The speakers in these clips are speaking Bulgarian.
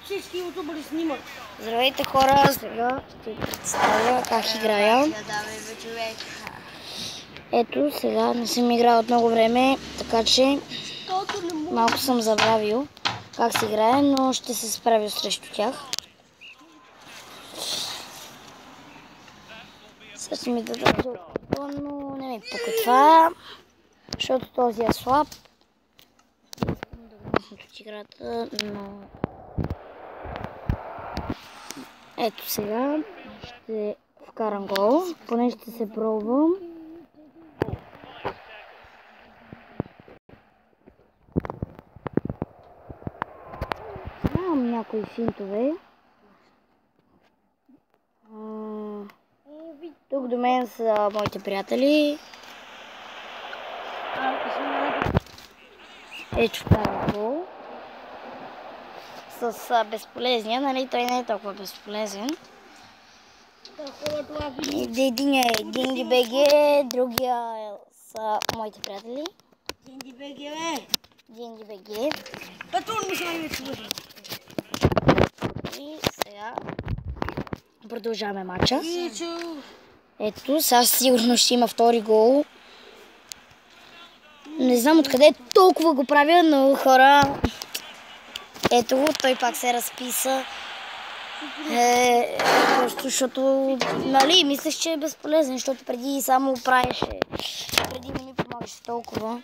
всички ютубъри снимат. Здравейте хора, сега ще представя как играя. Ето сега не съм играл от много време, така че малко съм забравил как се играе, но ще се справя срещу тях. Сега ще ми дадат толкова, но не ми пука това, защото този е слаб. Искам да го махнат от играта, но... Ето сега ще вкарам гол, поне ще се пробвам. Имам някои финтове. Тук до мен са моите приятели. Ето вкарам гол. С безполезния, нали? Той не е толкова безполезен. Единия е Динги БГ, другия са моите приятели. Динги БГ, бе! Динги БГ. Патрон ми се най-вече. И сега продължаваме матча. Ето, сега сигурно ще има втори гол. Не знам откъде толкова го правя, но хора... Ето го, той пак се разписа. Просто защото, нали, мислех, че е безполезен, защото преди само правеше. Преди не ми помагаше толкова.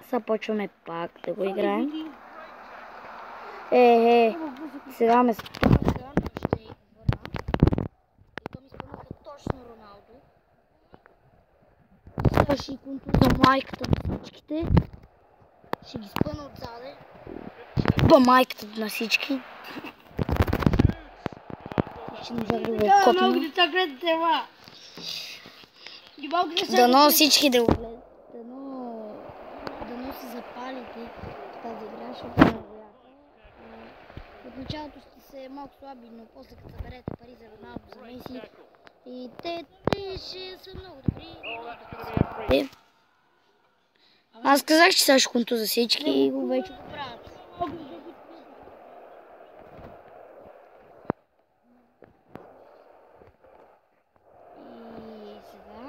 Сега почваме пак да го играем. Сега ме спомаха, ще върна. И то ми спомаха точно Роналдо. Сега ще и контуза майката на всичките. Ще ги спъна отзаде. Ба майката на всички. Ще не можа да го копна. Дано всички да го гледат. Дано се запалите тази игра, защото е невероятно. От началото ще се малко слаби, но после като съберете пари за Роналдо, за Меси, и те ще са много добри. Аз казах, че сега ще контуза всички и го вече го правят. И сега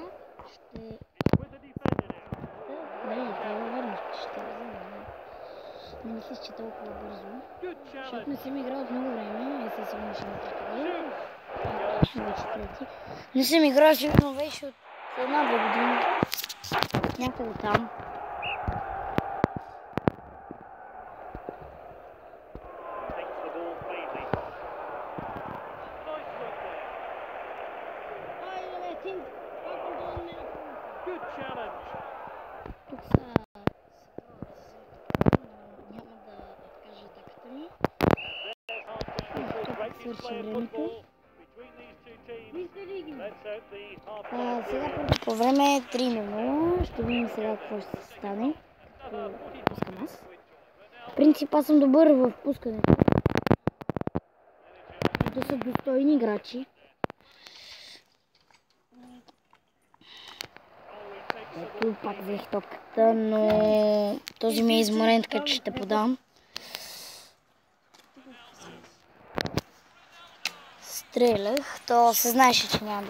ще... Не, трябва да върнеш, ще взема. Не мислиш, че толкова бързо. Защото не съм играл от много време. Естествено ще вече трети. Не съм играл сигурно вече от 1-2 години. Някъде там. Тук са... Няма да кажа атаката ми. Тук свърши времето. Сега по време е 3-0. Ще видим сега какво ще се стане. Като пускам аз. В принцип аз съм добър в пускането. Да са достойни играчи. Ето пак взех топката, но този ми е изморен, така че ще подам. Стрелях, то се знаеше, че няма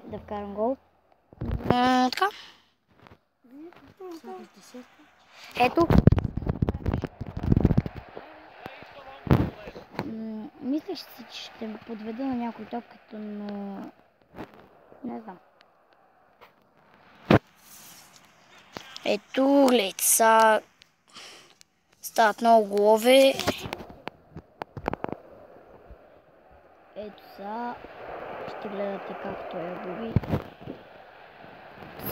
да вкарам гол. Така. Ето. Мислех си, че ще подведа на някой топката, но не знам. Ето, гледайте са. Стават много голове. Ето са. Ще гледате как той я губи.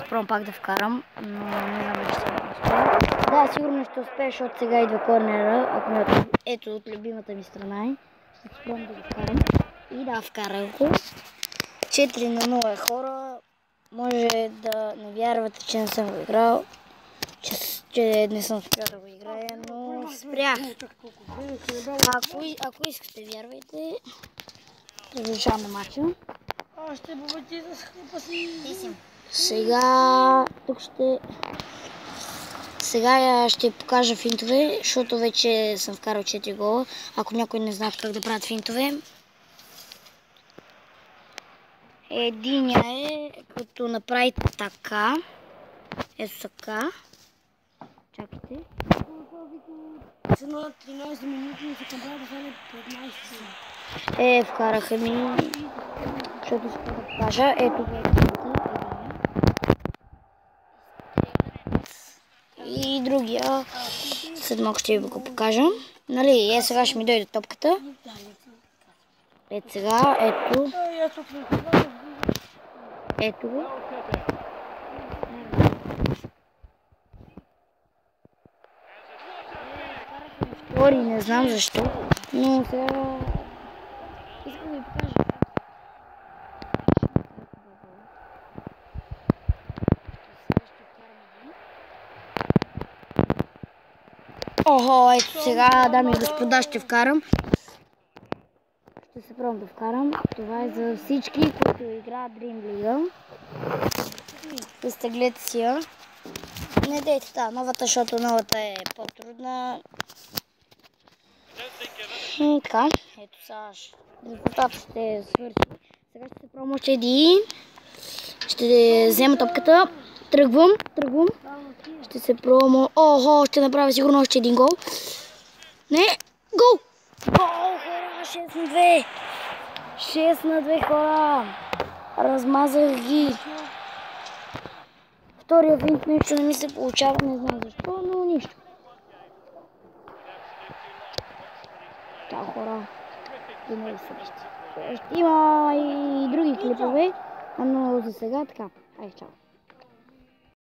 Спром пак да вкарам, но не знам дали ще успея. Да, сигурно ще успея, защото сега идва корнера. Ако ми ето от любимата ми страна е. Ще спром да го вкарам. И да, вкарах го. 4-0 е хора. Може да не вярвате, че не съм го играл. Че не съм успял да го играя, но спрях. Ако искате, вярвайте. Продължаваме матча. Ще бобати с хлупа си. Сега тук ще Сега ще покажа финтове, защото вече съм вкарал 4 гола. Ако някой не знае как да правят финтове. Единия е като направите така. Ето така. Чакайте. За 13 минути и се къмпа да стане 15. Вкараха ми, защото искам да покажа. Ето го е и другия. След малко ще ви го покажа. Нали, сега ще ми дойде топката. Ето сега, ето. Ето го. Втори, не знам защо, но сега искам да ви покажа. Охо, ето сега, дами и господа, ще вкарам. Ще се пробвам да вкарам. Това е за всички, които играят Dream League. Изтеглете си я. Не дейте тази новата, защото новата е по-трудна. И така, ето сега резултат ще свърши. Сега ще се пробвам още един. Ще взема топката. Тръгвам. Ще се пробвам. Охо, ще направя сигурно още един гол. Не, гол! Гол, хора, 6-2. 6-2, хора. Размазах ги. Втория финт нещо не ми се получава, не знам защо, но нищо. Чао, хора. Ще има и други клипове, но за сега така. Айде, чао.